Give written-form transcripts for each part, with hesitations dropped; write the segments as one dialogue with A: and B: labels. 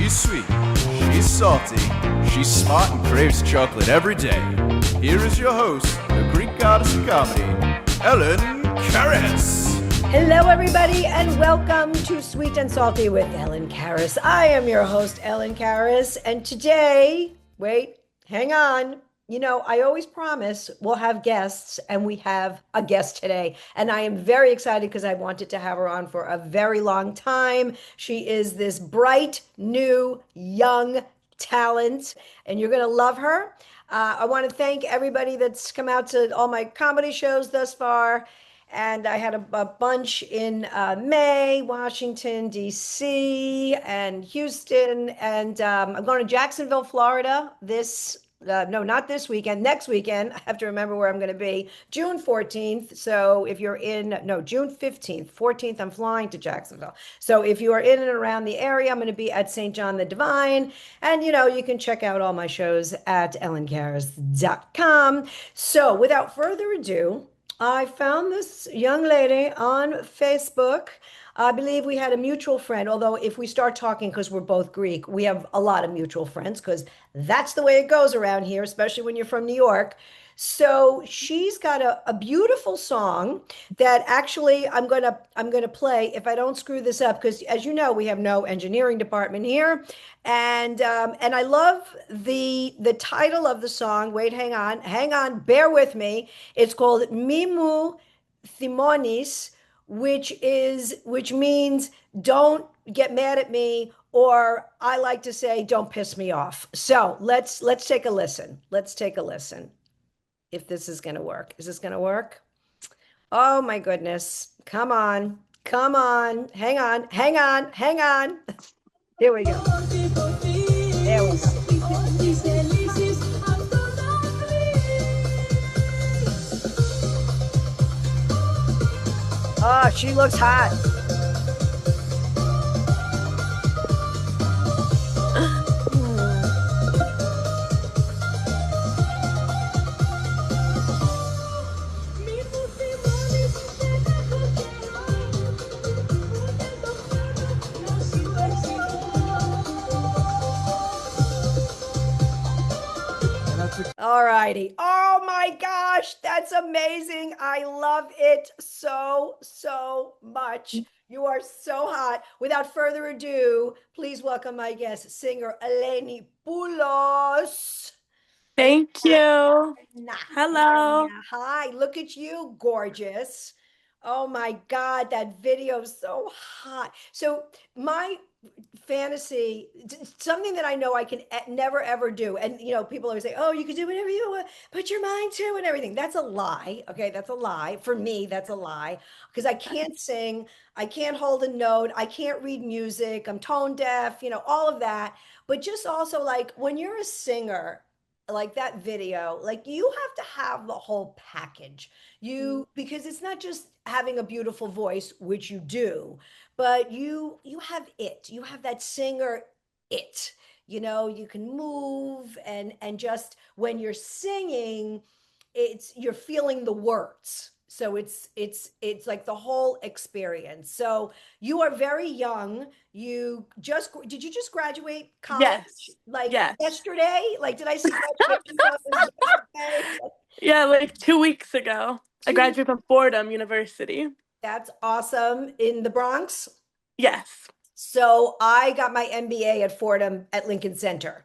A: She's sweet, she's salty, she's smart and craves chocolate every day. Here is your host, the Greek goddess of comedy, Ellen Karis.
B: Hello, everybody, and welcome to Sweet and Salty with Ellen Karis. I am your host, Ellen Karis, and today, hang on. You know, I always promise we'll have guests, and we have a guest today. And I am very excited because I wanted to have her on for a very long time. She is this bright, new, young talent, and you're going to love her. I want to thank everybody that's come out to all my comedy shows thus far. And I had a bunch in May, Washington, D.C., and Houston. And I'm going to Jacksonville, Florida no, not this weekend, next weekend. I have to remember where I'm going to be, June 14th. So if you're June 15th, 14th, I'm flying to Jacksonville. So if you are in and around the area, I'm going to be at St. John the Divine. And, you know, you can check out all my shows at ellenkaris.com. So without further ado, I found this young lady on Facebook. I believe we had a mutual friend, although if we start talking, because we're both Greek, we have a lot of mutual friends because that's the way it goes around here, especially when you're from New York. So she's got a beautiful song that actually I'm gonna play if I don't screw this up, because as you know, we have no engineering department here. And I love the title of the song. Wait, hang on, bear with me. It's called Mimu Thimonis, which means don't get mad at me, or I like to say don't piss me off. So let's take a listen. Let's take a listen. If this is gonna work. Is this gonna work? Oh my goodness. Come on. Hang on. Here we go. There we go. Oh, she looks hot. All righty. Oh my gosh, that's amazing. I love it so much. You are so hot. Without further ado, please welcome my guest, singer Elaina Poulos.
C: Thank you. Hello.
B: Hi, look at you, gorgeous. Oh my God, that video is so hot. So my fantasy, something that I know I can never ever do, and you know, people always say, oh, you can do whatever you put your mind to and everything. That's a lie. Okay, that's a lie. For me, that's a lie, because I can't sing, I can't hold a note, I can't read music, I'm tone deaf, you know, all of that. But just also, like, when you're a singer, like that video, like, you have to have the whole package. Because it's not just having a beautiful voice, which you do, but you have that singer you know, you can move, and just when you're singing, you're feeling the words. So it's like the whole experience. So you are very young. Did you just graduate college?
C: Yes.
B: Like
C: yes.
B: Yesterday? Like, did I see graduation photos yesterday?
C: Yeah, like 2 weeks ago. I graduated from Fordham University.
B: That's awesome. In the Bronx?
C: Yes.
B: So I got my MBA at Fordham at Lincoln Center.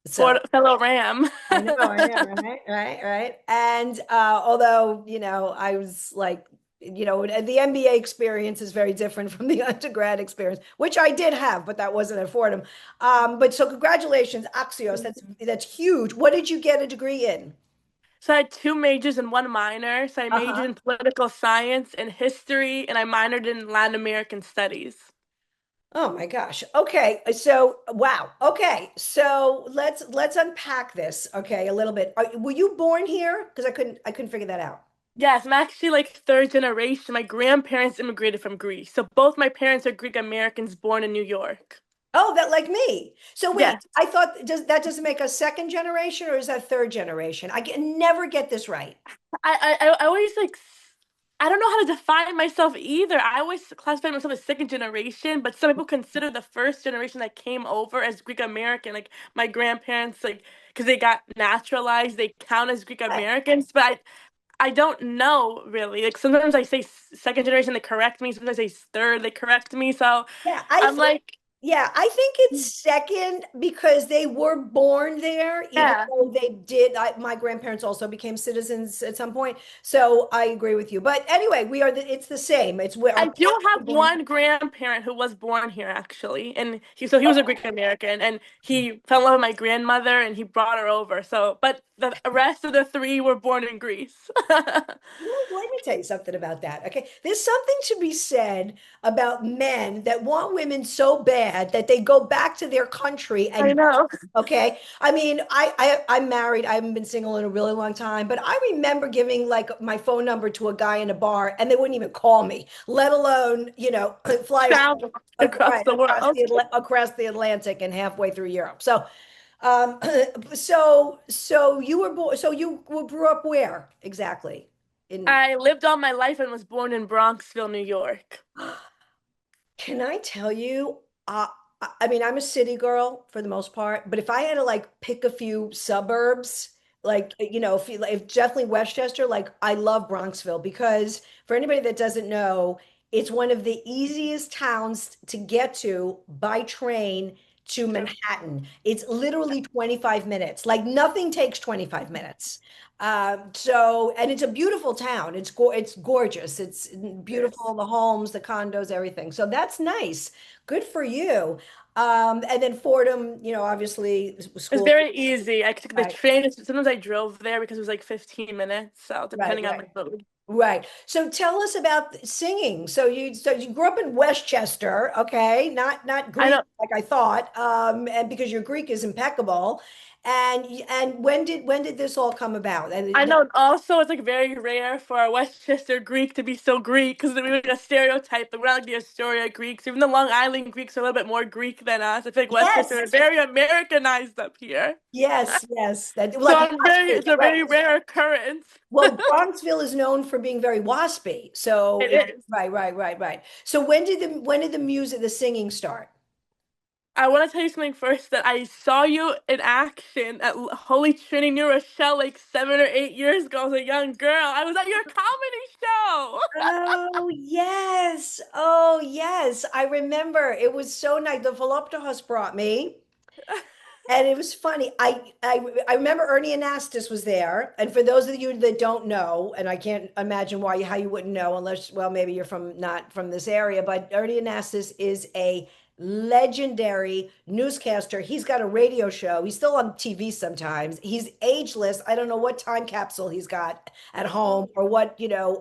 B: So
C: fellow Ram.
B: I know, right. And although, you know, I was like, you know, the MBA experience is very different from the undergrad experience, which I did have, but that wasn't at Fordham. But so congratulations, Axios. That's huge. What did you get a degree in?
C: So I had 2 majors and 1 minor. So I majored in political science and history, and I minored in Latin American studies.
B: Oh my gosh. Okay. So, wow. Okay. So let's unpack this, okay, a little bit. Were you born here? Because I couldn't figure that out.
C: Yes, I'm actually like 3rd generation. My grandparents immigrated from Greece. So both my parents are Greek Americans born in New York.
B: Oh, that like me. So wait,
C: Yes.
B: I thought that doesn't make us 2nd generation, or is that 3rd generation? I never get this right.
C: I always like I don't know how to define myself either. I always classify myself as second generation, but some people consider the first generation that came over as Greek American. Like my grandparents, like because they got naturalized, they count as Greek
B: Right.
C: Americans. But I don't know really. Like sometimes I say second generation, they correct me. Sometimes I say third, they correct me. So
B: Yeah, I
C: I'm
B: think
C: like,
B: yeah, I think it's second because they were born there, even
C: yeah.
B: though they did. My grandparents also became citizens at some point, so I agree with you. But anyway, it's the same. It's where
C: I
B: our
C: do
B: parents were
C: have
B: born.
C: one grandparent who was born here actually, and he was a Greek American, and he fell in love with my grandmother, and he brought her over. So, but the rest of the three were born in Greece.
B: You know, let me tell you something about that. Okay. There's something to be said about men that want women so bad that they go back to their country
C: I
B: and
C: know.
B: okay. I mean, I'm married. I haven't been single in a really long time, but I remember giving like my phone number to a guy in a bar and they wouldn't even call me, let alone, fly
C: Travel across
B: right
C: the world.
B: across the Atlantic and halfway through Europe. Um, so you were born, so you grew up where exactly? In
C: I lived all my life and was born in Bronxville, New York.
B: Can I tell you? I mean, I'm a city girl for the most part, but if I had to like pick a few suburbs, like if definitely Westchester, like I love Bronxville because for anybody that doesn't know, it's one of the easiest towns to get to by train to
C: True.
B: Manhattan. It's literally 25 minutes. Like nothing takes 25 minutes. And it's a beautiful town. It's gorgeous. It's
C: Yes.
B: beautiful, the homes, the condos, everything. So that's nice. Good for you. And then Fordham, obviously
C: It's
B: school.
C: very easy. I took the
B: Right,
C: train. Sometimes I drove there because it was like 15 minutes. So
B: right,
C: depending on
B: right,
C: my mood.
B: right. So tell us about singing. So you grew up in Westchester, okay? Not
C: I
B: Greek
C: know.
B: like I thought, and because your Greek is impeccable. And when did this all come about?
C: I
B: And
C: know. Also, it's like very rare for a Westchester Greek to be so Greek because we like a stereotype. Like, we're not like the Astoria Greeks. Even the Long Island Greeks are a little bit more Greek than us. I feel like Westchester
B: yes,
C: is very Americanized up here.
B: yes, that
C: So
B: like waspy,
C: it's a
B: right?
C: very rare occurrence.
B: Well, Bronxville is known for being very waspy. So
C: It is.
B: right, right, right, right. So when did the music, the singing start?
C: I want to tell you something first that I saw you in action at Holy Trinity, New Rochelle, like 7 or 8 years ago. I was a young girl. I was at your comedy show.
B: Oh yes. Oh yes. I remember. It was so nice. The Voluptuous brought me. And it was funny. I remember Ernie Anastas was there. And for those of you that don't know, and I can't imagine how you wouldn't know unless, well, maybe you're not from this area, but Ernie Anastas is a legendary newscaster. He's got a radio show. He's still on TV sometimes. He's ageless. I don't know what time capsule he's got at home or what,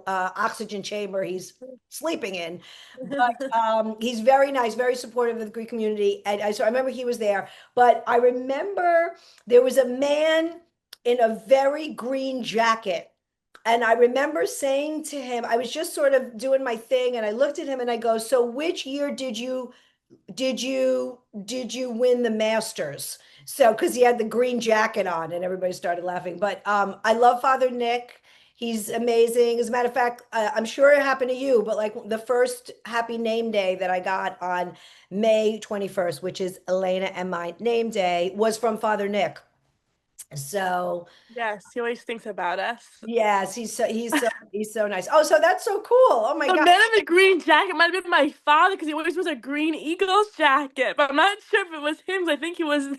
B: oxygen chamber he's sleeping in. But he's very nice, very supportive of the Greek community. And so I remember he was there. But I remember there was a man in a very green jacket. And I remember saying to him, I was just sort of doing my thing, and I looked at him and I go, "So which year did you win the Masters?" So because he had the green jacket on, and everybody started laughing. But I love Father Nick. He's amazing. As a matter of fact, I'm sure it happened to you, but like the first happy name day that I got on May 21st, which is Elaina and my name day, was from Father Nick. So
C: Yes, he always thinks about us.
B: yes, he's so nice. Oh, so that's so cool. Oh my
C: The
B: God.
C: man in the green jacket might have been my father because he always wears a green Eagles jacket, but I'm not sure if it was him. 'Cause I think he was there,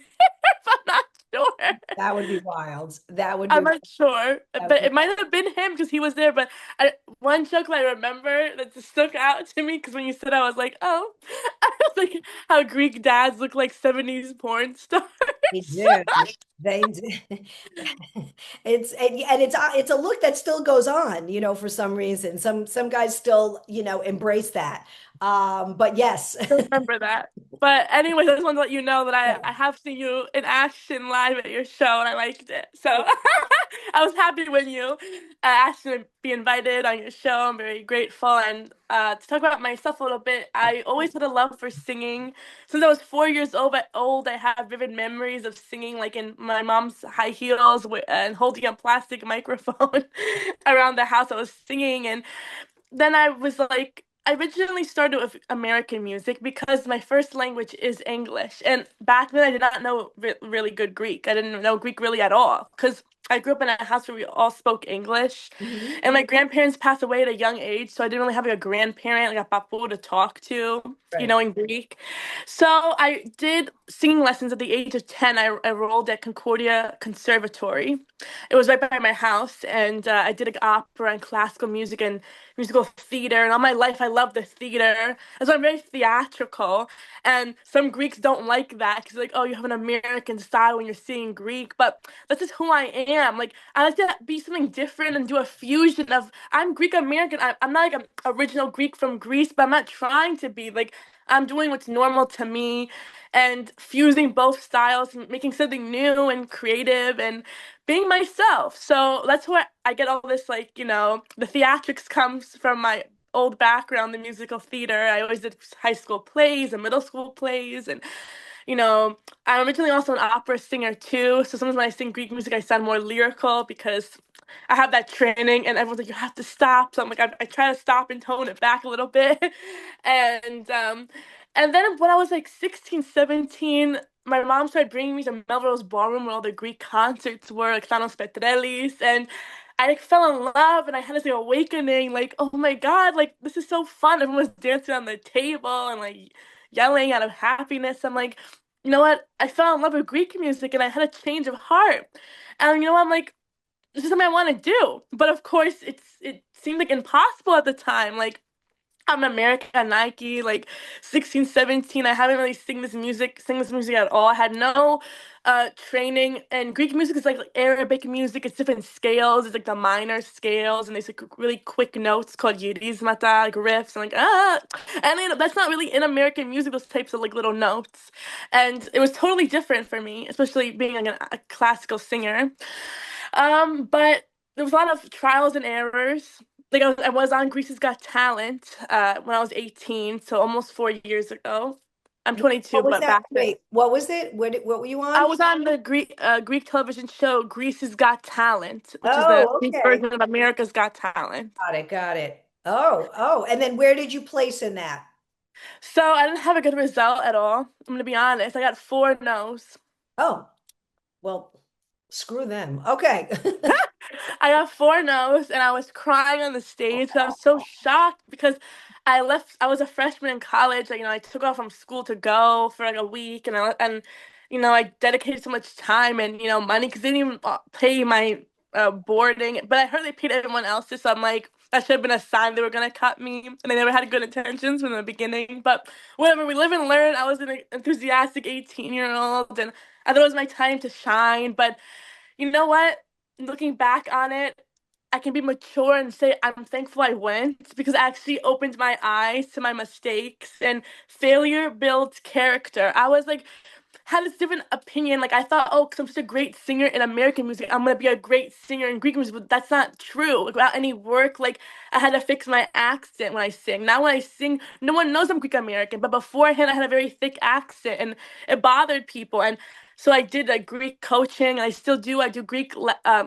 C: but I'm not sure.
B: That would be wild. That would
C: I'm
B: be
C: not sure,
B: that would
C: but
B: be
C: it might have been him because he was there. But one joke that I remember that just stuck out to me because when you said, I was like, oh, I was like how Greek dads look like 70s porn stars.
B: They do. They do. And it's a look that still goes on, for some reason. Some guys still, embrace that. But yes.
C: Remember that. But anyways, I just wanted to let you know that I have seen you in action live at your show and I liked it. So I was happy when you asked me to be invited on your show. I'm very grateful. And to talk about myself a little bit, I always had a love for singing. Since I was 4 years old, I have vivid memories of singing like in my mom's high heels and holding a plastic microphone around the house. I was singing and then I was like, I originally started with American music because my first language is English. And back then I did not know really good Greek. I didn't know Greek really at all because I grew up in a house where we all spoke English.
B: Mhm.
C: And my grandparents passed away at a young age, so I didn't really have like a grandparent, like a papu to talk to,
B: Right.
C: in Greek. So I did singing lessons at the age of 10. I enrolled at Concordia Conservatory. It was right by my house, and I did like opera and classical music and musical theater. And all my life, I loved the theater. So I'm very theatrical. And some Greeks don't like that because like, oh, you have an American style when you're singing Greek. But that's just who I am. Like, I like to be something different and do a fusion of I'm Greek American. I'm not like an original Greek from Greece, but I'm not trying to be. Like, I'm doing what's normal to me and fusing both styles, making something new and creative and being myself. So that's where I get all this, like, the theatrics comes from my old background, the musical theater. I always did high school plays and middle school plays. And, you know, I'm originally also an opera singer too. So sometimes when I sing Greek music, I sound more lyrical because I have that training and everyone's like, you have to stop. So I'm like, I try to stop and tone it back a little bit. And, um, and then when I was like 16, 17, my mom started bringing me to Melrose Ballroom where all the Greek concerts were, like Thanos Petrellis, and I like fell in love and I had this like, awakening, like, oh my God, like this is so fun. Everyone was dancing on the table and like yelling out of happiness. I'm like, you know what? I fell in love with Greek music and I had a change of heart. And I'm like, this is something I want to do. But of course, it seemed like impossible at the time. Like I'm American Nike, like 16, 17. I haven't really sing this music at all. I had no training. And Greek music is like Arabic music. It's different scales. It's like the minor scales, and there's like really quick notes called yirizmata, like riffs, and like and that's not really in American music. Those types of like little notes, and it was totally different for me, especially being like a classical singer. But there was a lot of trials and errors. Like I was on Greece's Got Talent when I was 18, so almost 4 years ago. I'm 22,
B: What was
C: but
B: that?
C: back then
B: Wait, what was it? What were you
C: I
B: on?
C: was on the Greek television show Greece's Got Talent, which is the
B: Oh,
C: Greek
B: okay.
C: version of America's Got Talent.
B: Got it, got it. Oh, and then where did you place in that?
C: So I didn't have a good result at all. I'm gonna be honest. I got four no's.
B: Oh, well, screw them. Okay.
C: I got four no's and I was crying on the stage. I was so shocked because I left. I was a freshman in college. Like, I took off from school to go for like a week, and I dedicated so much time and money because they didn't even pay my boarding. But I heard they paid everyone else's, so I'm like, that should have been a sign they were gonna cut me, and they never had good intentions from the beginning. But whatever, we live and learn. I was an enthusiastic 18-year-old, and I thought it was my time to shine. But you know what? Looking back on it, I can be mature and say I'm thankful I went because it actually opened my eyes to my mistakes and failure builds character. I was like, had this different opinion. Like I thought, oh, because I'm such a great singer in American music, I'm gonna be a great singer in Greek music. But that's not true. Like, without any work, like I had to fix my accent when I sing. Now when I sing, no one knows I'm Greek American. But beforehand, I had a very thick accent, and it bothered people. And so I did Greek coaching, and I still do. I do Greek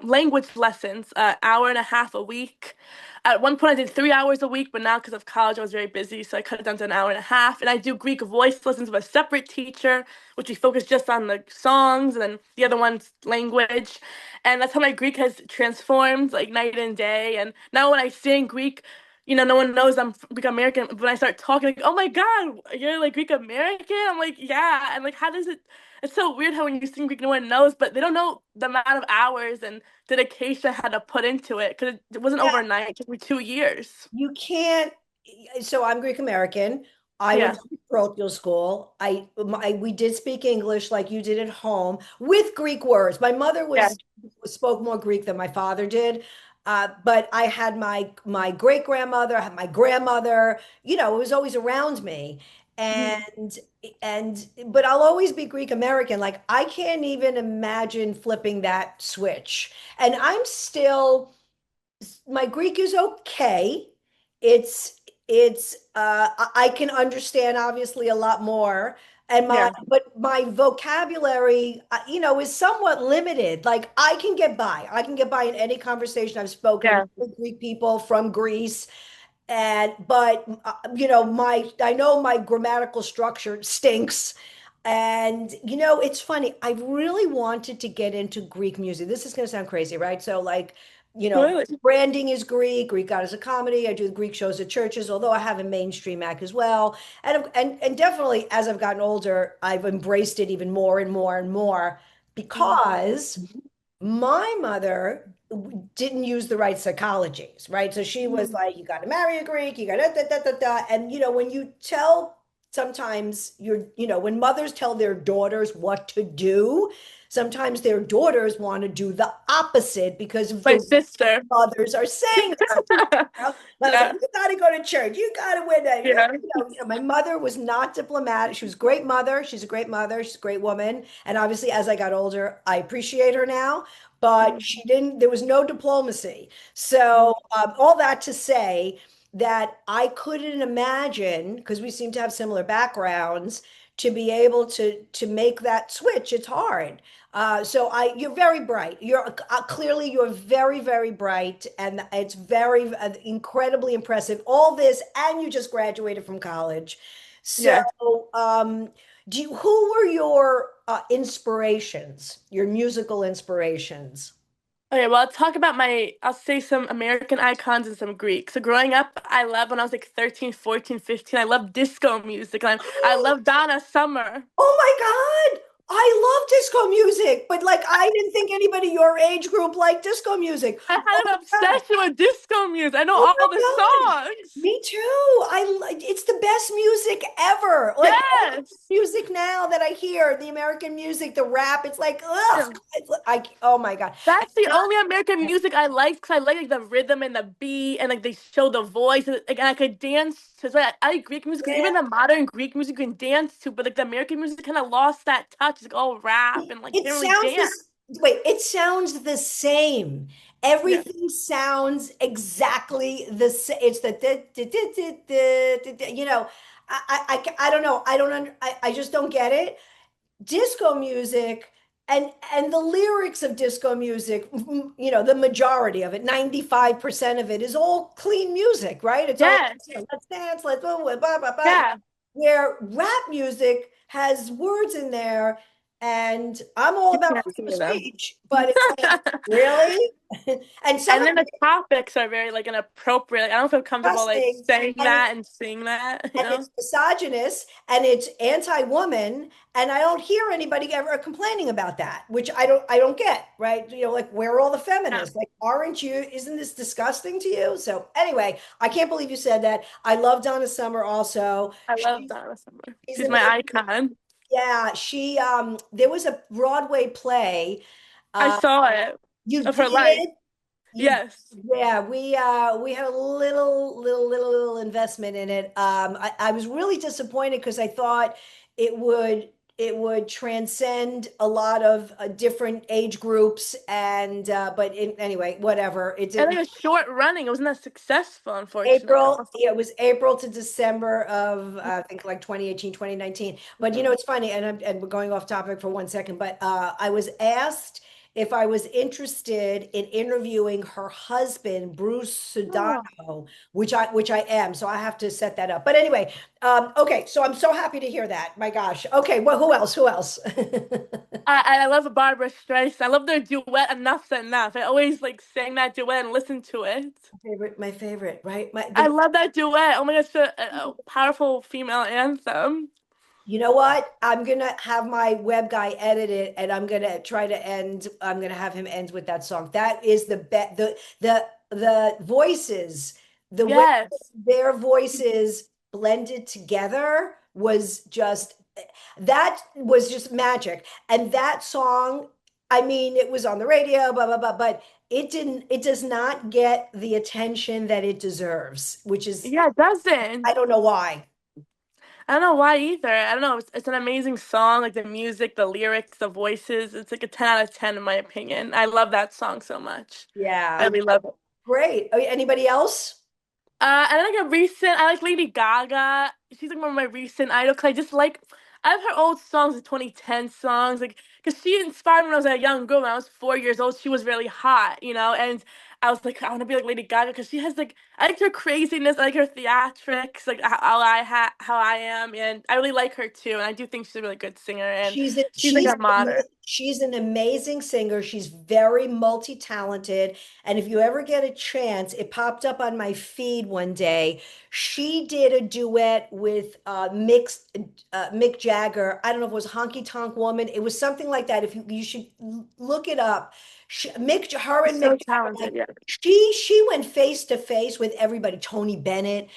C: language lessons, hour and a half a week. At one point, I did 3 hours a week, but now because of college, I was very busy, so I cut it down to an hour and a half. And I do Greek voice lessons with a separate teacher, which we focus just on the songs, and then the other one's language. And that's how my Greek has transformed like night and day. And now when I sing Greek, no one knows I'm Greek American. But when I start talking, like, oh my God, you're like Greek American? I'm like, yeah. And like, how does it? It's so weird how when you sing Greek, no one knows, but they don't know the amount of hours and dedication I had to put into it because it wasn't
B: Yeah,
C: overnight. It took me 2 years.
B: you can't. So I'm Greek American. I went
C: Yeah.
B: to parochial school. We did speak English like you did at home with Greek words. My mother
C: Yeah.
B: was spoke more Greek than my father did. But I had my great grandmother, I had my grandmother, it was always around me.
C: Mhm.
B: And but I'll always be Greek American. Like I can't even imagine flipping that switch. And I'm still my Greek is okay. I can understand obviously a lot more. And
C: Yeah.
B: my vocabulary, is somewhat limited. Like I can get by. I can get by in any conversation. I've spoken
C: Yeah.
B: with Greek people from Greece, and but my I know my grammatical structure stinks. And it's funny, I really wanted to get into Greek music. This is going to sound crazy, right? So like,
C: Really?
B: branding is Greek God is a comedy. I do the Greek shows at churches, although I have a mainstream act as well. And definitely as I've gotten older, I've embraced it even more and more and more
C: Mm.
B: because my mother didn't use the right psychologies, right? So she was
C: Mm.
B: like, you got to marry a Greek, you got to da, da, da, da. And, when you tell sometimes when mothers tell their daughters what to do, sometimes their daughters want to do the opposite because of
C: My
B: the
C: sister.
B: mothers are saying this. I was like,
C: Yeah.
B: you got to go to church. You got to win that.
C: Yeah.
B: My mother was not diplomatic. She was a great mother. She's a great mother. She's a great woman. And obviously, as I got older, I appreciate her now. But
C: Mm.
B: she didn't, there was no diplomacy. So, all that to say that I couldn't imagine, because we seem to have similar backgrounds, to be able to make that switch. It's hard. You're very bright. Clearly you're very, very bright, and it's very incredibly impressive. All this, and you just graduated from college. So,
C: Yeah.
B: who were your inspirations, your musical inspirations?
C: Okay, well, I'll say some American icons and some Greek. So growing up, I loved when I was like 13, 14, 15. I loved disco music. I loved Donna Summer.
B: Oh my God. I love disco music, but like I didn't think anybody your age group liked disco music.
C: I
B: Oh
C: had an
B: my God.
C: obsession with disco music. I know
B: Oh
C: all the
B: my God.
C: songs.
B: Me too. It's the best music ever. Like all the
C: Yes.
B: music now that I hear, the American music, the rap, it's like, ugh.
C: Yeah.
B: Oh my God.
C: That's the
B: And
C: only American music I like because I like the rhythm and the beat and like they show the voice and I could dance to. So I like Greek music because
B: yeah,
C: even the modern Greek music you can dance to, but like the American music kind of lost that touch. It's like all rap and like
B: it
C: can't really
B: sounds
C: dance.
B: this. Wait, it sounds the same.
C: Yeah.
B: Everything sounds exactly the same. It's the I don't know. I just don't get it. Disco music and the lyrics of disco music, the majority of it, 95% of it is all clean music, right? It's all
C: Yes.
B: let's dance, let's blah, blah, blah, blah, blah.
C: Yeah.
B: Where rap music has words in there, and I'm all
C: You
B: about
C: can't
B: freedom of
C: see them.
B: speech, but it's like, really? And some
C: And
B: of
C: then the topics are very like inappropriate. Like, I don't feel comfortable like
B: disgusting,
C: saying
B: and
C: that and seeing that, you
B: and
C: know?
B: it's misogynist and it's anti-woman, and I don't hear anybody ever complaining about that, which I don't get, right? Like, where are all the
C: Yeah.
B: feminists? Like, aren't you, isn't this disgusting to you? So anyway, I can't believe you said that. I love Donna Summer also.
C: I love
B: She's
C: Donna Summer.
B: she's
C: She's my
B: amazing.
C: icon.
B: Yeah, she there was a Broadway play.
C: I
B: uh
C: saw it
B: you
C: of her life.
B: did. You,
C: Yes.
B: yeah, we had a little investment in it. I was really disappointed because I thought it would transcend a lot of different age groups, and anyway, whatever. It
C: And
B: didn't.
C: it was short running. It wasn't that successful, unfortunately.
B: April, yeah, it was April to December of I think like 2018, 2019. But
C: Mhm.
B: it's funny, and we're going off topic for 1 second, but I was asked if I was interested in interviewing her husband, Bruce
C: Oh.
B: Sudano, which I am. So I have to set that up. But anyway, okay, so I'm so happy to hear that. My gosh. Okay, well, who else? Who else?
C: I love Barbara Streisand. I love their duet Enough's Enough. I always like sang that duet and listened to it.
B: My favorite, right?
C: I love that duet. Oh my gosh, a powerful female anthem.
B: You know what? I'm gonna have my web guy edit it, and I'm gonna have him end with that song. That is the voices, the way
C: Yes.
B: their voices blended together that was just magic. And that song, I mean, it was on the radio, blah blah blah, but it does not get the attention that it deserves, which is,
C: Yeah, it
B: I
C: doesn't.
B: don't know why.
C: I don't know why either. I don't know. It's an amazing song. Like the music, the lyrics, the voices. It's like a 10 out of 10 in my opinion. I love that song so much. I
B: Yeah.
C: really love it.
B: Great. Anybody else?
C: And then like I like Lady Gaga. She's like one of my recent idols. 'Cause I just like, I have her old songs, the 2010 songs, like, because she inspired me when I was a young girl. When I was 4 years old, she was really hot, and I was like, I want to be like Lady Gaga because she has like I like her craziness, I like her theatrics, like how I am, and I really like her too. And I do think she's a really good singer, and
B: She's a,
C: she's like
B: she's
C: a modern.
B: she's an amazing singer. She's very multi-talented. And if you ever get a chance, it popped up on my feed one day. She did a duet with Mick Jagger. I don't know if it was Honky Tonk Woman. It was something like that. If you should look it up. Her
C: She's
B: and Mick
C: so
B: Jagger, like
C: talented. Yeah.
B: she went face to face with everybody. Tony Bennett.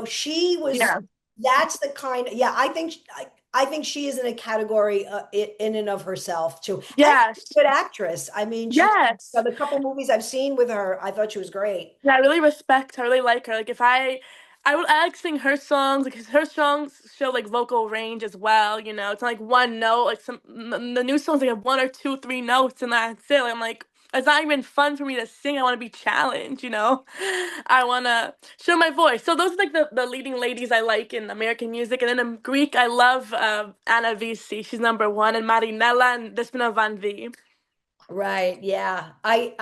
B: She was.
C: Yeah.
B: That's the kind. Yeah, I think she is in a category in and of herself too. And she's
C: Yes.
B: a good actress. I mean,
C: Yes.
B: the couple movies I've seen with her, I thought she was great.
C: Yeah, I really respect her. I really like her. Like if I like sing her songs because her songs show like vocal range as well. It's not like one note. Like the new songs like have one or two, three notes, and that's it. Like, I'm like, it's not even fun for me to sing. I want to be challenged. I want to show my voice. So those are like the leading ladies I like in American music, and then in Greek I love Anna Visi. She's number one, and Marinella and Despina Van V.
B: Right. Yeah. I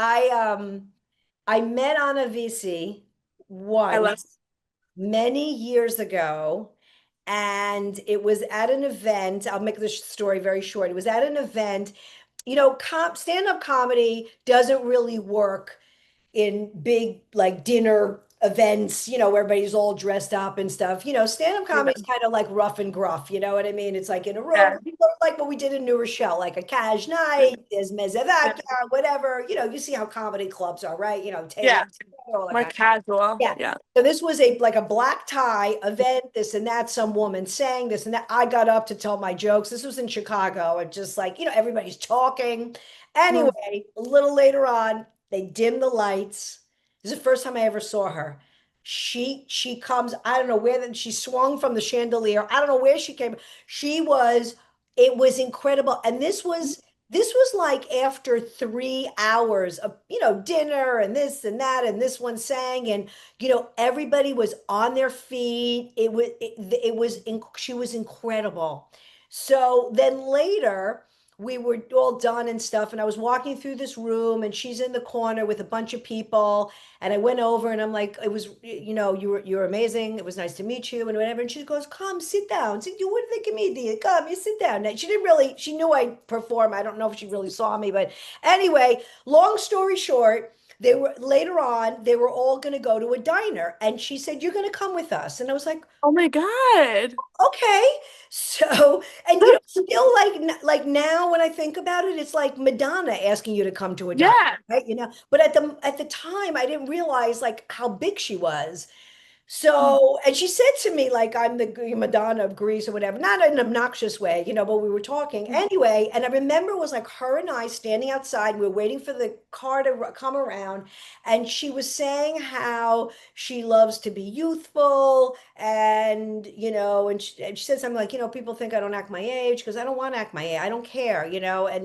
B: met Anna Visi
C: I love.
B: once many years ago, and it was at an event. I'll make this story very short. It was at an event. Stand-up comedy doesn't really work in big like dinner events, where everybody's all dressed up and stuff. Stand-up comedy is kind of like rough and gruff, you know what I mean? It's like in a room,
C: Yeah.
B: like what we did in New Rochelle, like a cash
C: Yeah.
B: night, there's mezevaka, whatever. You see how comedy clubs are, right? Tables,
C: Yeah.
B: all that
C: More
B: kind of.
C: casual.
B: Yeah.
C: Yeah.
B: So this was like a black tie event, this and that. Some woman sang this and that. I got up to tell my jokes. This was in Chicago, and just like, everybody's talking.
C: Mm.
B: Anyway, a little later on, they dim the lights. This is the first time I ever saw her. She comes, I don't know where that she swung from the chandelier. I don't know where she came. She was, it was incredible. And this was like after 3 hours of, dinner and this and that, and this one sang, and everybody was on their feet. She was incredible. So then later we were all done and stuff, and I was walking through this room, and she's in the corner with a bunch of people, and I went over and I'm like, it was, you were amazing. It was nice to meet you and whatever. And she goes, come sit down. You wouldn't think of me, do you? Come, you sit down. And she knew I perform. I don't know if she really saw me, but anyway, long story short, they were all going to go to a diner, and she said, you're going to come with us. And I was like,
C: Oh my God.
B: okay. So, and still like now when I think about it, it's like Madonna asking you to come to a diner,
C: Yeah.
B: right? But at the time I didn't realize like how big she was. So, and she said to me, like, I'm the Madonna of Greece or whatever, not in an obnoxious way, but we were talking anyway. And I remember it was like her and I standing outside. We were waiting for the car to come around. And she was saying how she loves to be youthful. And she said something like, people think I don't act my age because I don't want to act my age. I don't care, I
C: Yeah.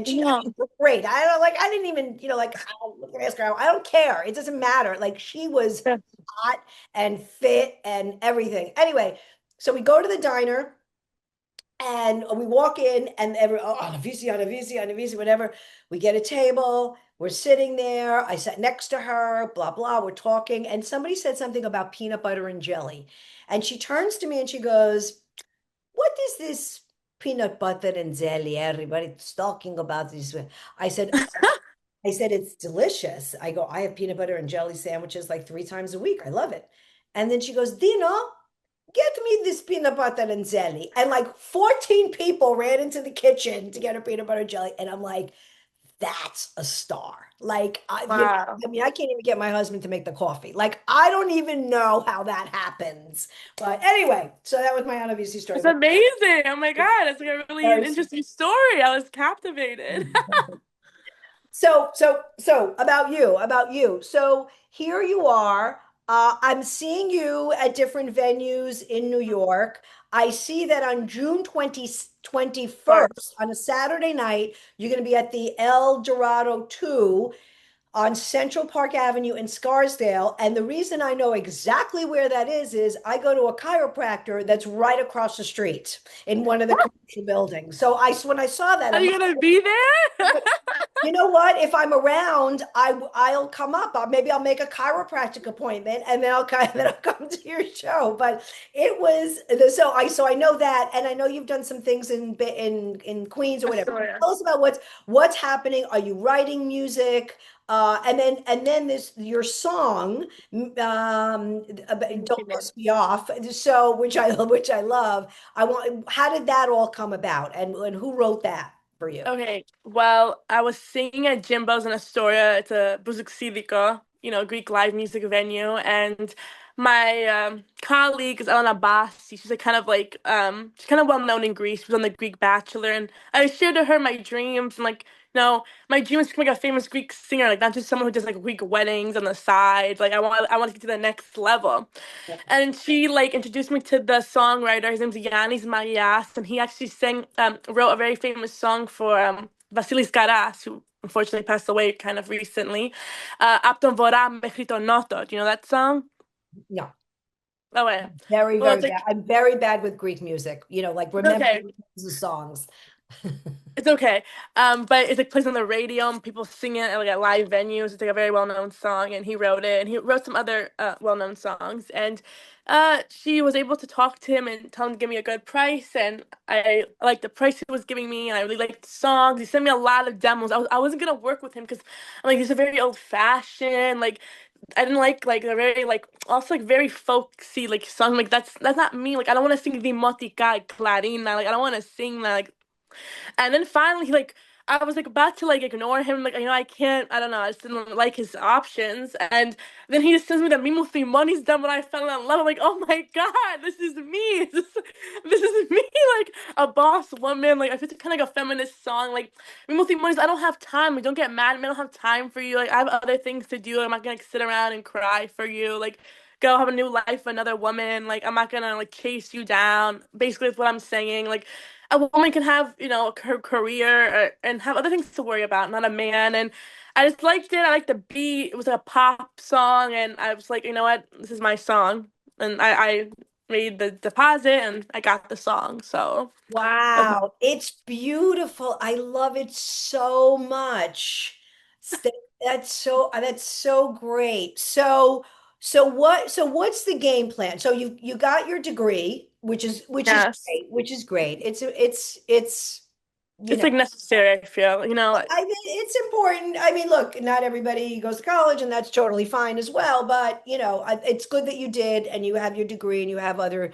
B: mean, great. I don't like, I didn't even, look at ask her, I don't care. It doesn't matter. Like she was
C: Yeah.
B: hot and fit and everything. Anyway, so we go to the diner and we walk in, and on a VC, on a VC, on a VC, whatever. We get a table. We're sitting there. I sat next to her, blah, blah. We're talking. And somebody said something about peanut butter and jelly. And she turns to me and she goes, what is this peanut butter and jelly? Everybody's talking about this. I said, it's delicious. I go, I have peanut butter and jelly sandwiches like 3 times a week. I love it. And then she goes, Dino, get me this peanut butter and jelly. And like 14 people ran into the kitchen to get her peanut butter and jelly. And I'm like, that's a star. Like,
C: Wow.
B: I mean, I can't even get my husband to make the coffee. Like, I don't even know how that happens. But anyway, so that was my Anna VC story.
C: It's amazing. Oh my God. It's like a really
B: Very
C: interesting story. I was captivated.
B: So about you. So here you are. I'm seeing you at different venues in New York. I see that on June 21st, on a Saturday night, you're going to be at the El Dorado 2. on Central Park Avenue in Scarsdale. And the reason I know exactly where that is I go to a chiropractor that's right across the street in one of the commercial buildings. So when I saw that,
C: Are
B: I'm
C: you
B: like,
C: gonna be there?
B: you know what? If I'm around, I'll come up. Maybe I'll make a chiropractic appointment, and then I'll come to your show. But it was so I know that, and I know you've done some things in Queens or whatever.
C: Astoria.
B: Tell us about what's happening. Are you writing music? And then this your song, "Don't Piss Me Off." So which I love. How did that all come about, and who wrote that for you?
C: Okay, well, I was singing at Jimbo's in Astoria. It's a Buzuksiviko, Greek live music venue, and my colleague is Elaina Poulos. She's she's kind of well known in Greece. She was on the Greek Bachelor, and I shared to her my dreams and my dream is to become like a famous Greek singer, like not just someone who does like Greek weddings on the side. Like I want to get to the next level. And she like introduced me to the songwriter. His name's Yannis Marias, and he actually wrote a very famous song for Vasilis Karas, who unfortunately passed away kind of recently. Απ' τον βορρά μέχρι τον νότο. Do you know that song?
B: No.
C: Oh wait.
B: Very,
C: Well,
B: very
C: it's
B: bad.
C: like
B: I'm very bad with Greek music, like
C: okay.
B: remembering the songs.
C: It's okay. But it's like plays on the radio and people sing it like at live venues. It's like a very well-known song, and he wrote it, and he wrote some other well-known songs. And she was able to talk to him and tell him to give me a good price, and I liked the price he was giving me, and I really liked the songs. He sent me a lot of demos. I wasn't gonna work with him because I'm like, he's a very old-fashioned, like I didn't like the very like also like very folksy like song. Like that's not me. Like I don't want to sing the motica clarina. Like I don't want to sing that. Like and then finally, like, I was like about to like ignore him, like I can't, I don't know, I just didn't like his options, and then he just sends me the Mimo Money's done when I fell in love. I'm like, oh my god, this is me, this is me, like a boss woman, like I feel kind of like a feminist song, like Mimo Money's. I don't have time, like don't get mad at me, I don't have time for you, like I have other things to do. I'm not gonna like, sit around and cry for you, like go have a new life with another woman. Like I'm not gonna like chase you down. Basically, that's what I'm saying. Like a woman can have, her career and have other things to worry about, not a man. And I just liked it. I liked the beat. It was like a pop song, and I was like, you know what, this is my song. And I made the deposit, and I got the song. So
B: Wow, it's beautiful. I love it so much. St- that's so great. So what's the game plan? So you got your degree, which is
C: yes,
B: great, which is great. It's you
C: it's
B: know
C: like necessary. I feel,
B: I mean, it's important. I mean, look, not everybody goes to college, and that's totally fine as well. But it's good that you did, and you have your degree, and you have other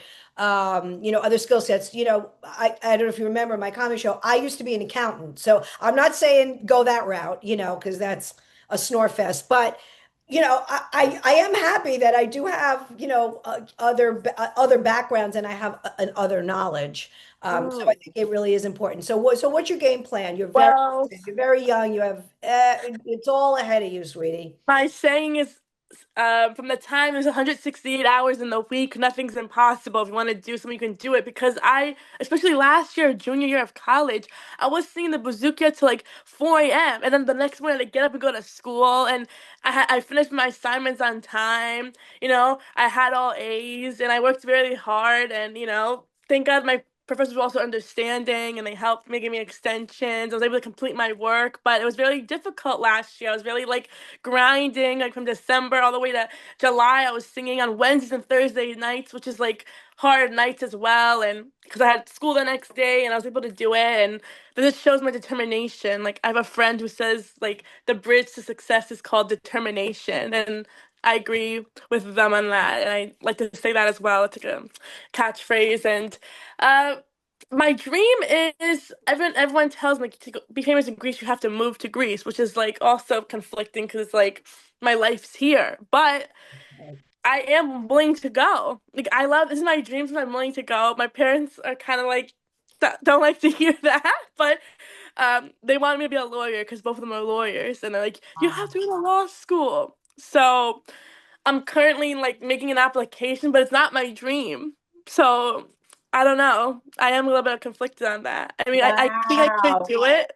B: skill sets. I don't know if you remember my comedy show. I used to be an accountant, so I'm not saying go that route, because that's a snore fest. But I am happy that I do have other backgrounds, and I have other knowledge. So I
C: Mm.
B: think it really is important. So what's your game plan?
C: Well,
B: You're very young. You have it's all ahead of you, sweetie.
C: my saying is, from the time there's 168 hours in the week, nothing's impossible. If you want to do something, you can do it. Because especially last year, junior year of college, I was singing the bazooka till like 4 a.m. And then the next morning, I get up and go to school. And I finished my assignments on time. I had all A's, and I worked very hard. And, thank God my professors were also understanding, and they helped me give me extensions. I was able to complete my work, but it was very difficult last year. I was really like grinding, like from December all the way to July. I was singing on Wednesdays and Thursday nights, which is like hard nights as well. And because I had school the next day, and I was able to do it. And this shows my determination. Like I have a friend who says like the bridge to success is called determination. And I agree with them on that. And I like to say that as well. It's like a catchphrase. And uh, my dream is everyone tells me to be famous in Greece, you have to move to Greece, which is like also conflicting because it's like my life's here. But I am willing to go. Like I love this is my dreams, and I'm willing to go. My parents are kind of like don't like to hear that, but they wanted me to be a lawyer because both of them are lawyers, and they're like, you have to go to law school. So I'm currently like making an application, but it's not my dream. So I don't know. I am a little bit conflicted on that. I mean, I think I could
B: Wow.
C: do it,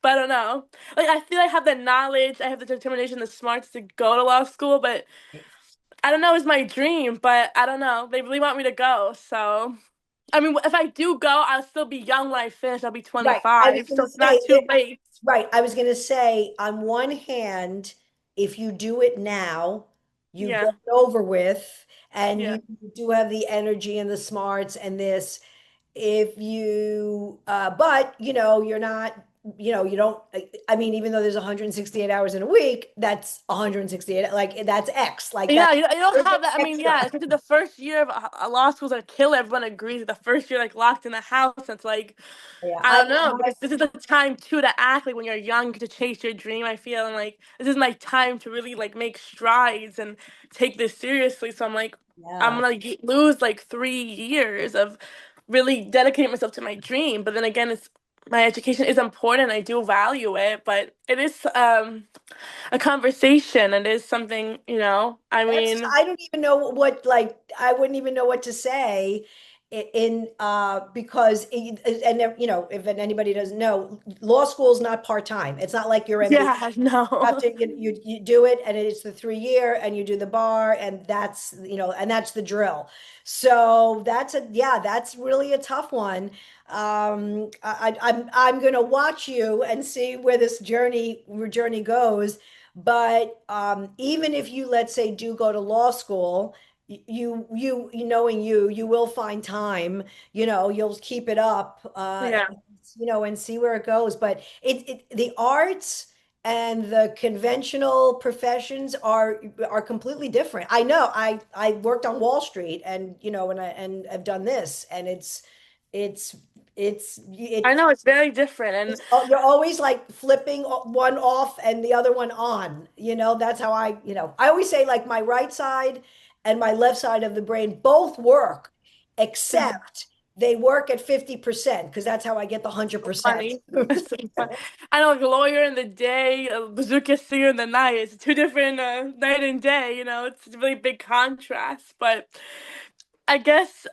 C: but I don't know. Like I feel I have the knowledge, I have the determination, the smarts to go to law school, but I don't know, it's my dream, but I don't know. They really want me to go, so I mean, if I do go, I'll still be young when I finish. I'll be
B: Right. I was
C: 25,
B: going
C: so
B: to
C: it's not
B: say
C: too late.
B: right. I was going to say, on one hand, if you do it now, you get
C: Yeah,
B: it over with, and
C: yeah.
B: you do have the energy and the smarts and this. If you, but you're not, you don't, I mean, even though there's 168 hours in a week, that's 168, like that's X, like
C: Yeah,
B: that's
C: you don't have that. I mean,
B: extra.
C: yeah, especially the first year of a law school is a killer. Everyone agrees. The first year, like locked in the house, it's like
B: Yeah.
C: I don't know because this is the time too to act like when you're young to chase your dream. I feel and like this is my time to really like make strides and take this seriously. So I'm like I'm
B: Yeah.
C: gonna lose like 3 years of really dedicating myself to my dream. But then again, it's my education is important. I do value it, but it is a conversation. It is something I
B: That's,
C: mean,
B: I don't even know what, like, I wouldn't even know what to say in, because, and if anybody doesn't know, law school is not part-time. It's not like your MBA.
C: yeah,
B: You have
C: no.
B: to, you do it, and it's the 3 year, and you do the bar, and that's the drill. So that's really a tough one. I'm gonna watch you and see where this journey goes. But even if you, let's say, do go to law school, knowing you will find time. You'll keep it up,
C: Yeah.
B: and see where it goes. But the arts and the conventional professions are completely different. I know. I worked on Wall Street, and and I've done this, and it's
C: I
B: it's
C: know it's very different and
B: you're always like flipping one off and the other one on. That's how I always say, like, my right side and my left side of the brain both work, except they work at 50%, because that's how I get the 100%.
C: funny. It's so fun. I know, like a lawyer in the day, a bazooka singer in the night. It's two different night and day. It's a really big contrast. But I guess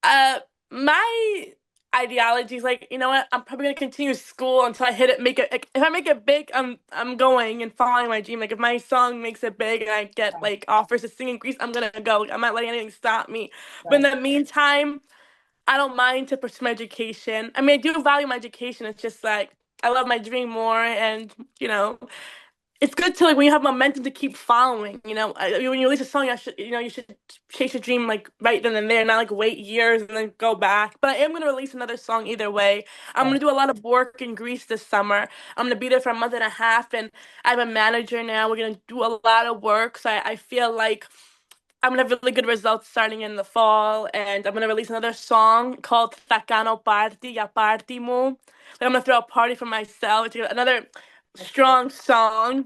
C: uh, my ideology is like, you know what? I'm probably gonna continue school until I hit it. Make it. Like, if I make it big, I'm going and following my dream. Like if my song makes it big and I get like offers to sing in Greece, I'm gonna go. I'm not letting anything stop me. But in
B: Right.
C: the meantime. I don't mind to pursue my education. I mean, I do value my education. It's just like I love my dream more, and it's good to like when you have momentum to keep following. When you release a song, you should chase your dream like right then and there, not like wait years and then go back. But I am gonna release another song either way. I'm
B: Right.
C: gonna do a lot of work in Greece this summer. I'm gonna be there for a month and a half, and I have a manager now. We're gonna do a lot of work, so I feel like. I'm gonna have really good results starting in the fall, and I'm gonna release another song called Takano Party, Ya Party Mo. Like I'm gonna throw a party for myself. It's another strong song,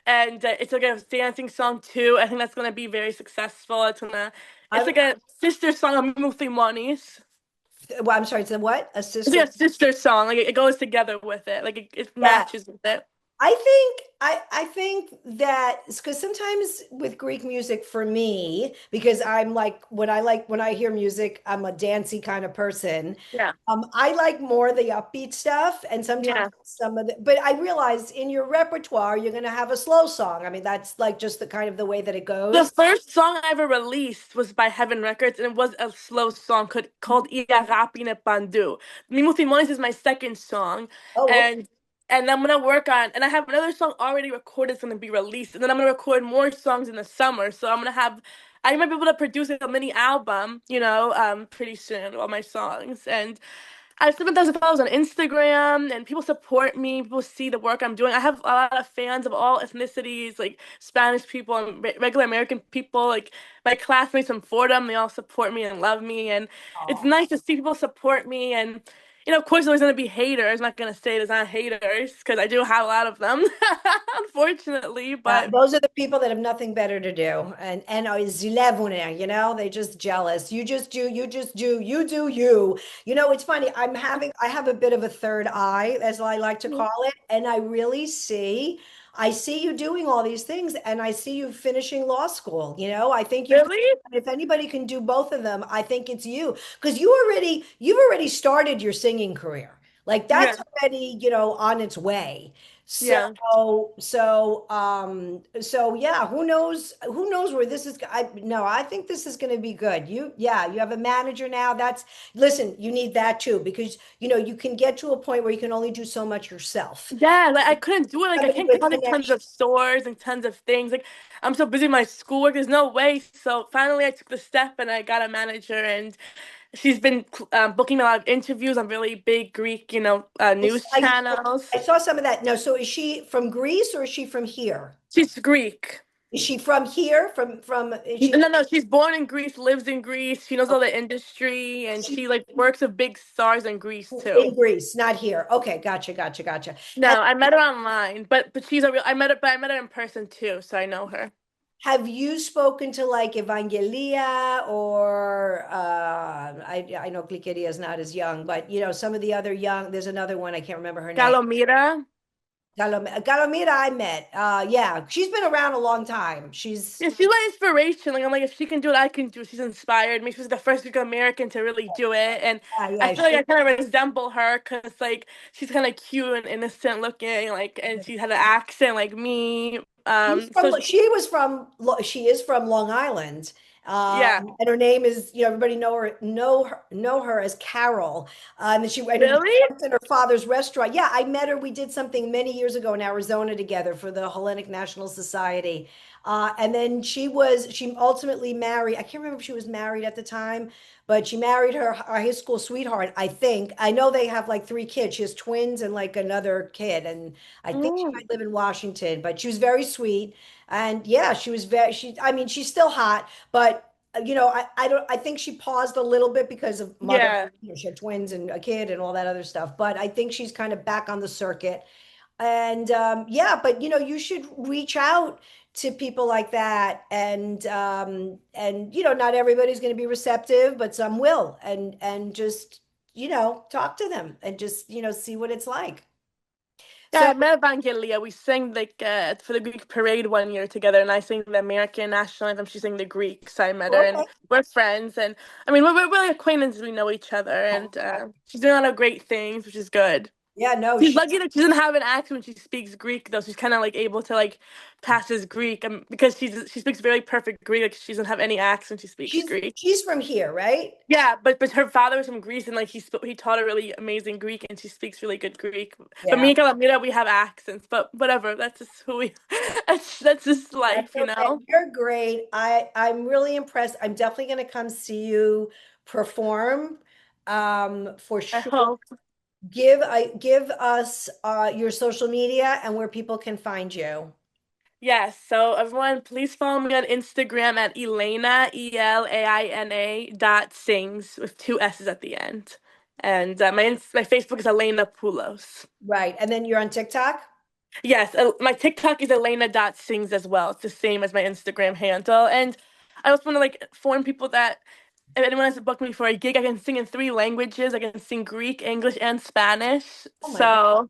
C: and it's like a dancing song too. I think that's gonna be very successful. It's
B: I'm,
C: like a sister song of Mutimonis.
B: well, I'm sorry, it's a what? A
C: It's
B: sister?
C: like a sister song. Like it goes together with it. Like it
B: Yeah.
C: matches with it.
B: I think that because sometimes with Greek music, for me, because I'm like, when I hear music, I'm a dancey kind of person.
C: Yeah,
B: I like more the upbeat stuff, and sometimes
C: yeah.
B: some of the, but I realize in your repertoire you're gonna have a slow song. I mean, that's like just the kind of the way that it
C: The
B: goes.
C: first song I ever released was by Heaven Records, and it was a slow song called Iarapine Pandu. Mimutimones is my second song,
B: Oh,
C: and I'm gonna work on, and I have another song already recorded, it's gonna be released, and then I'm gonna record more songs in the summer. So I might be able to produce a mini album, pretty soon, all my songs, and I have 7,000 followers on Instagram, and people support me. People see the work I'm doing. I have a lot of fans of all ethnicities, like Spanish people and regular American people. Like my classmates from Fordham, they all support me and love me, and it's
B: okay.
C: nice to see people support me. And of course, there's gonna be haters. I'm not gonna say there's not haters because I do have a lot of them, unfortunately. But
B: Those are the people that have nothing better to do, and zilevune, they just jealous. You do you. It's funny. I have a bit of a third eye, as I like to call it, and I see you doing all these things, and I see you finishing law school. I think
C: really,
B: if anybody can do both of them, I think it's you, because you've already started your singing career. Like
C: Yeah.
B: that's already, on its way. So,
C: Yeah.
B: so yeah, who knows where this is. No, I think this is going to be good. Yeah, you have a manager now. Listen, you need that too, because, you can get to a point where you can only do so much yourself.
C: Yeah, like I couldn't do it. Like I
B: Somebody
C: can't
B: with
C: cover tons
B: connection.
C: of stores and tons of things. Like I'm so busy with my schoolwork. There's no way. So finally, I took the step and I got a manager, and she's been booking a lot of interviews on really big Greek, news
B: I,
C: channels.
B: I saw some of that. No, so is she from Greece or is she from here?
C: She's Greek.
B: Is she from here? Is she
C: No, no, she's born in Greece, lives in Greece. She knows all the industry, and she like works with big stars in Greece
B: in
C: too.
B: Greece, not here? Okay, gotcha, gotcha, gotcha. And
C: No, I met her online, but she's a real. I met her in person too, so I know her.
B: have you spoken to like Evangelia or I know Glikeria is not as young, but some of the other young, there's another one, I can't remember her name.
C: Galomira.
B: Galomira I met. Yeah, she's been around a long time.
C: Yeah, she's my inspiration. Like I'm like, if she can do it, I can do it. She's inspired me. She was the first Greek American to really do it, and
B: Yeah,
C: I
B: yeah,
C: feel like I kind of resemble her because like she's kind of cute and innocent looking, like, and she had an accent like me.
B: She is from Long Island.
C: Yeah,
B: And her name is, everybody know her as Carol. And she
C: really?
B: worked in her father's restaurant. Yeah, I met her. We did something many years ago in Arizona together for the Hellenic National Society. And then she ultimately married. I can't remember if she was married at the time, but she married her high school sweetheart, I think. I know they have like three kids. She has twins and like another kid. And I think she
C: Mm,
B: might live in Washington, but she was very sweet. And yeah, I mean, she's still hot, but I think she paused a little bit because of mother,
C: yeah.
B: she had twins and a kid and all that other stuff. But I think she's kind of back on the circuit. And yeah, but you should reach out to people like that. And not everybody's going to be receptive, but some will. And just, talk to them and just, see what it's like.
C: Yeah,
B: So
C: I met Evangelia. We sang like for the Greek parade one year together, and I sang the American national anthem. She sang the Greek, so I met her, and
B: okay.
C: we're friends. And I mean, we're really acquaintances. We know each other, and she's doing a lot of great things, which is good.
B: Yeah, no,
C: She's lucky that she doesn't have an accent when she speaks Greek, though. She's kind of like able to like pass as Greek, because she speaks very perfect Greek. Like she doesn't have any accent when she speaks
B: she's
C: Greek.
B: she's from here, right?
C: Yeah, but her father was from Greece, and like he taught her really amazing Greek, and she speaks really good Greek. But
B: Yeah.
C: me and Calamira, we have accents, but whatever. That's just who we. That's just
B: That's
C: life, you
B: okay.
C: know.
B: You're great. I'm really impressed. I'm definitely going to come see you perform. For
C: I
B: sure.
C: hope.
B: Give us your social media and where people can find you.
C: Yes. So everyone, please follow me on Instagram at Elaina Elaina dot sings with two S's at the end, and my Facebook is Elaina Poulos.
B: Right. And then you're on TikTok?
C: Yes, my TikTok is Elaina.sings as well. It's the same as my Instagram handle. And I also want to like inform people that if anyone has to book me for a gig, I can sing in three languages. I can sing Greek, English, and Spanish.
B: Oh my God.
C: So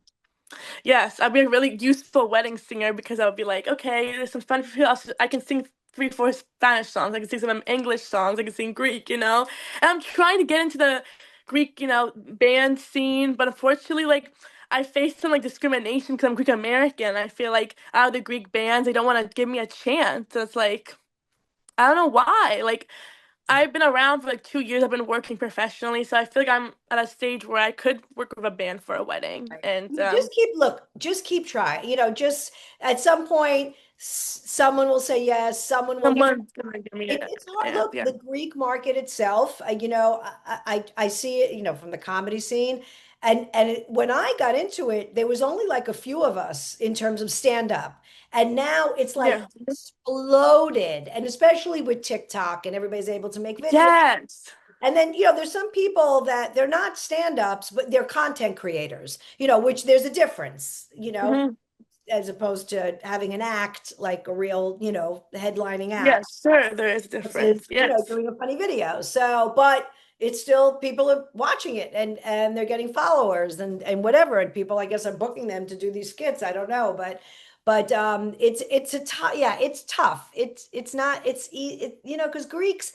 C: yes, I'd be a really useful wedding singer because I would be like, okay, there's some fun for us. I can sing three, four Spanish songs. I can sing some English songs. I can sing Greek, And I'm trying to get into the Greek, band scene, but unfortunately, like I faced some like discrimination because I'm Greek American. I feel like out of the Greek bands, they don't want to give me a chance. So it's like I don't know why. Like I've been around for like 2 years. I've been working professionally, so I feel like I'm at a stage where I could work with a band for a wedding.
B: Right.
C: And
B: Just keep trying. Just at some point, someone will say yes, someone will.
C: someone's gonna give me
B: It's hard.
C: a
B: Look,
C: yeah.
B: the Greek market itself, I see it, from the comedy scene. When I got into it, there was only like a few of us in terms of stand up. And now it's like
C: Yeah.
B: exploded. And especially with TikTok and everybody's able to make videos.
C: Yes.
B: And then, there's some people that they're not stand-ups, but they're content creators, which there's a difference,
C: Hmm.
B: as opposed to having an act like a real, headlining act
C: Yes, sure. There is a difference.
B: versus,
C: Yes.
B: doing a funny video. So, but it's still people are watching it and they're getting followers and whatever. And people, I guess, are booking them to do these skits. I don't know, but it's a tough, yeah, it's tough. It's not, because Greeks,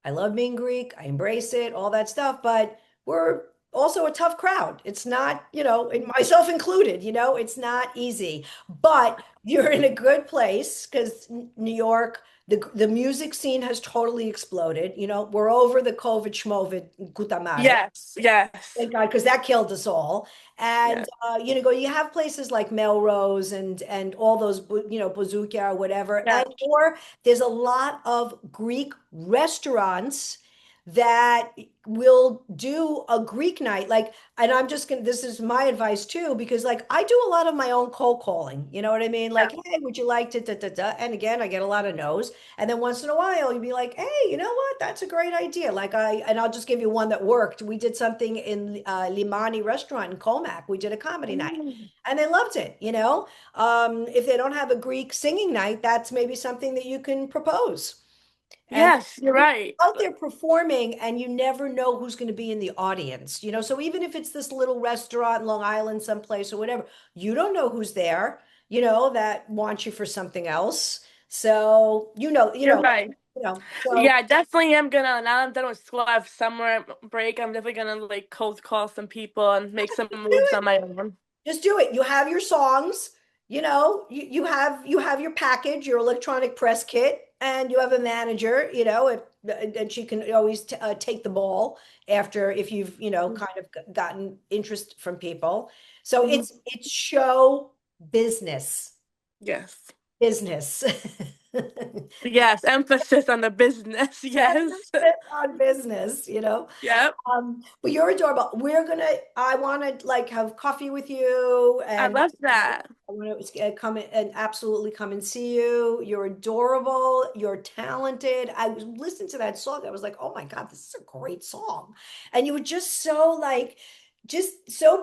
B: I love being Greek. I embrace it, all that stuff. But we're also a tough crowd. It's not, and myself included, it's not easy, but you're in a good place because New York, the music scene has totally exploded. We're over the COVID schmovid gutamare.
C: Yes, yes,
B: Thank God, because that killed us all. And
C: yeah,
B: you have places like Melrose and all those, Bouzoukia or whatever.
C: yeah,
B: Or there's a lot of Greek restaurants that will do a Greek night. Like, and I'm just gonna, this is my advice too, because like I do a lot of my own cold calling. You know what I mean?
C: yeah.
B: Like, hey, would you like to da da da? And again, I get a lot of no's. And then once in a while, you'd be like, hey, you know what? That's a great idea. And I'll just give you one that worked. We did something in Limani restaurant in Comac. We did a comedy night
C: Mm.
B: and they loved it. If they don't have a Greek singing night, that's maybe something that you can propose. And
C: Yes, you're
B: you're
C: right.
B: out there performing and you never know who's going to be in the audience, so even if it's this little restaurant in Long Island someplace or whatever, you don't know who's there, that wants you for something else. So,
C: You're right.
B: so
C: Yeah, I definitely am gonna, now I'm done with school, I have summer break, I'm definitely gonna like cold call some people and make some moves on my own.
B: just do it. You have your songs, you have your package, your electronic press kit, and you have a manager, and she can always take the ball after if you've, kind of gotten interest from people. So
C: Mhm.
B: it's show business,
C: Yes.
B: business.
C: Yes, emphasis on the business. Yes.
B: On business,
C: Yep.
B: But you're adorable. I want to like have coffee with you
C: I
B: and
C: love that.
B: I want to come and absolutely come and see you. You're adorable. You're talented. I was listening to that song. I was like, oh my God, this is a great song. And you were just so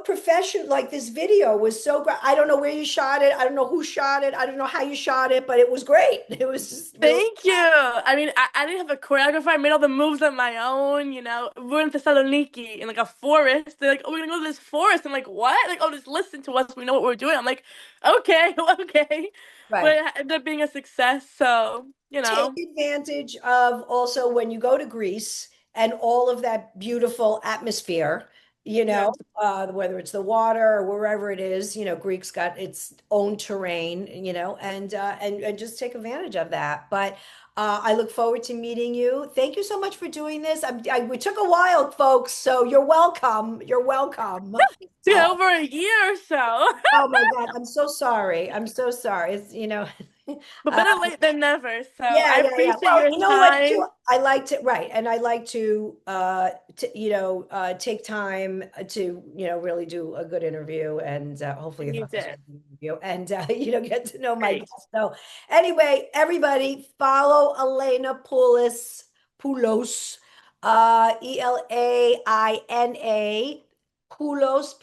B: professional. Like this video was so great. I don't know where you shot it. I don't know who shot it. I don't know how you shot it, but it was great. It was just really.
C: Thank you. I mean, I didn't have a choreographer. I made all the moves on my own, you know. We're in Thessaloniki in like a forest. They're like, oh, we're gonna go to this forest. I'm like, what? Like, oh, just listen to us. We know what we're doing. I'm like, okay, okay. But
B: Right.
C: it ended up being a success. So, you
B: Take
C: know,
B: advantage of also when you go to Greece and all of that beautiful atmosphere,
C: yeah.
B: whether it's the water or wherever it is, Greek's got its own terrain, and just take advantage of that. But I look forward to meeting you. Thank you so much for doing this. We took a while, folks, so you're welcome. You're welcome.
C: It's been over a year or so.
B: Oh my God, I'm so sorry. I'm so sorry. It's,
C: But
B: uh,
C: better late than never. So
B: yeah,
C: I
B: yeah, yeah.
C: appreciate
B: Well,
C: your
B: you know what, too?
C: time.
B: I like to, right. And I like take time to, really do a good interview and hopefully
C: And
B: if
C: you
B: I was
C: did.
B: a good interview and, get to know my
C: Great.
B: guests. So anyway, everybody follow Elaina Poulos, Elaina Poulos,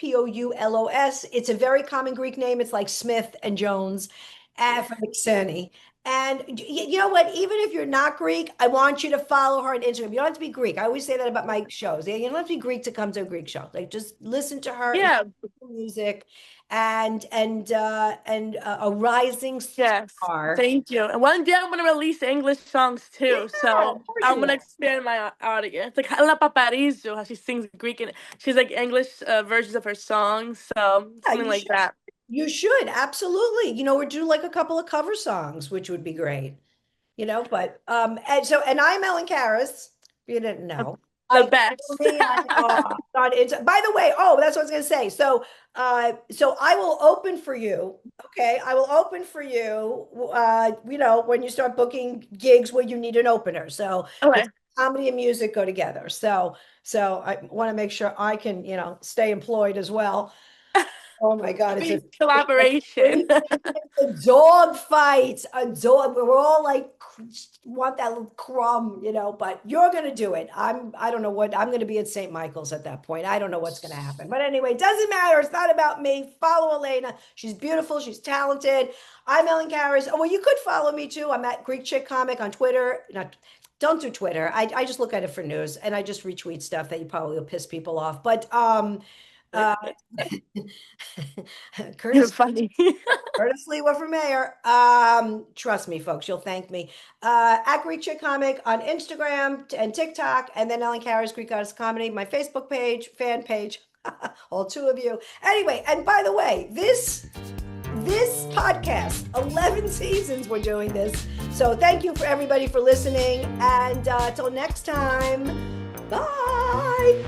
B: Poulos. It's a very common Greek name. It's like Smith and Jones, from Xeni. And you know what? Even if you're not Greek, I want you to follow her on Instagram. You don't have to be Greek. I always say that about my shows. You don't have to be Greek to come to a Greek show. Like just listen to her and
C: Yeah.
B: music, and a rising
C: Yes.
B: star.
C: Thank you. And one day I'm gonna release English songs too.
B: Yeah, of
C: So
B: course
C: I'm
B: you
C: gonna
B: will.
C: expand my audience. Like Ella Paparizou, how she sings Greek and she's like English versions of her songs. So
B: Yeah,
C: something
B: you
C: like
B: should.
C: that.
B: You should absolutely. We're doing like a couple of cover songs, which would be great. But and I'm Ellen Karis. If you didn't know.
C: The
B: I
C: best.
B: me on by the way, oh, that's what I was gonna say. So I will open for you. Okay, I will open for you. When you start booking gigs where you need an opener. So
C: Okay.
B: because comedy and music go together. So I want to make sure I can, stay employed as well. Oh my God, it's a
C: Big collaboration.
B: a dog fight, a dog. We're all like want that little crumb, but you're gonna do it. I don't know what I'm gonna be at St. Michael's at that point. I don't know what's gonna happen. But anyway, it doesn't matter. It's not about me. Follow Elaina. She's beautiful, she's talented. I'm Ellen Karis. Oh, well, you could follow me too. I'm at Greek Chick Comic on Twitter. Not don't do Twitter. I just look at it for news and I just retweet stuff that you probably will piss people off. But
C: You're
B: Curtis,
C: funny.
B: Curtis Lewa for mayor. Trust me, folks, you'll thank me. At Greek Chick Comic on Instagram and TikTok, and then Ellen Karis, Greek Goddess Comedy, my Facebook page, fan page, all two of you. Anyway, and by the way, this podcast, 11 seasons we're doing this. So thank you for everybody for listening. And till next time, bye.